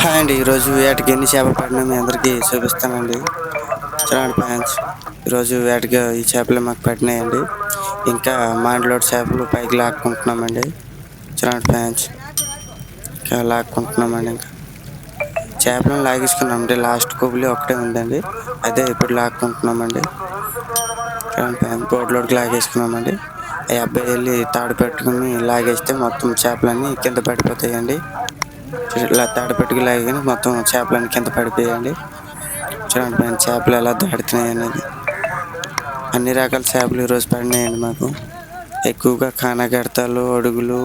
Hi అండి. ఈరోజు వేటకి ఎన్ని చేపలు పడినా మీ అందరికీ చూపిస్తానండి. చూడండి ఫ్రెండ్స్, ఈరోజు వేటకి ఈ చేపలు మాకు పడినాయండి. ఇంకా మాండ్లోడ్ చేపలు పైకి లాక్కుంటున్నామండి. చూడండి ఫ్రెండ్స్, ఇంకా లాక్కుంటున్నామండి. ఇంకా చేపలను లాగేసుకున్నామండి. లాస్ట్ కొబ్బులి ఒకటే ఉందండి, అదే ఇప్పుడు లాక్కుంటున్నామండి. చూడండి ఫ్రెండ్స్, బోట్లోకి లాగేసుకున్నామండి. ఆ అబ్బాయి వెళ్ళి తాడు పెట్టుకుని లాగేస్తే మొత్తం చేపలన్నీ కింద పడిపోతాయండి. ఇలా తాడు పెట్టుకు లాగానే మొత్తం చేపలన్నీ కింద పడిపోయాయండి. చూడండి ఫ్రెండ్స్, చేపలు ఎలా దాడుతున్నాయి అనేది. అన్ని రకాల చేపలు ఈరోజు పడినాయండి మాకు. ఎక్కువగా కానగడతలు, అడుగులు,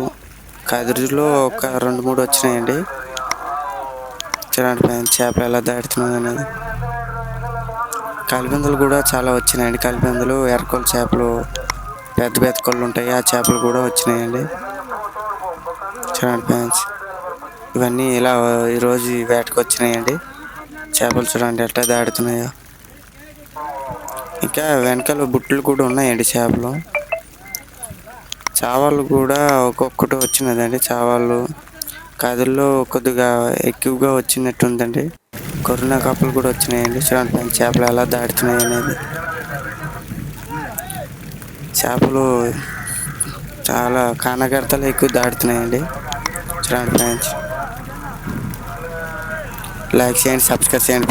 కదిరిలో ఒక 2-3 వచ్చినాయండి. చూడండి ఫ్రెండ్స్, చేపలు ఎలా దాడుతున్నాయి అనేది. కలిపిందులు కూడా చాలా వచ్చినాయండి. కలిపిందులు, ఎర్రకోళ్ళ చేపలు, పెద్ద పెద్ద కొళ్ళు ఉంటాయి, ఆ చేపలు కూడా వచ్చినాయండి. చూడండి ఫ్రెండ్స్, ఇవన్నీ ఇలా ఈరోజు వేటకు వచ్చినాయండి. చేపలు చూడండి ఎట్లా దాడుతున్నాయో. ఇంకా వెనకాల బుట్టలు కూడా ఉన్నాయండి చేపలు. చావాళ్ళు కూడా ఒక్కొక్కటి వచ్చినదండి. చావాళ్ళు కదుల్లో కొద్దిగా ఎక్కువగా వచ్చినట్టు ఉందండి. కొర్రనా కప్పలు కూడా వచ్చినాయండి. చూడండి ఫ్రెండ్స్, చేపలు ఎలా దాడుతున్నాయి అనేది. చేపలు చాలా కానగడతలు ఎక్కువ దాడుతున్నాయండి. చూడండి ఫ్రెండ్స్, లైక్ చేయండి, సబ్స్క్రైబ్ చేయండి.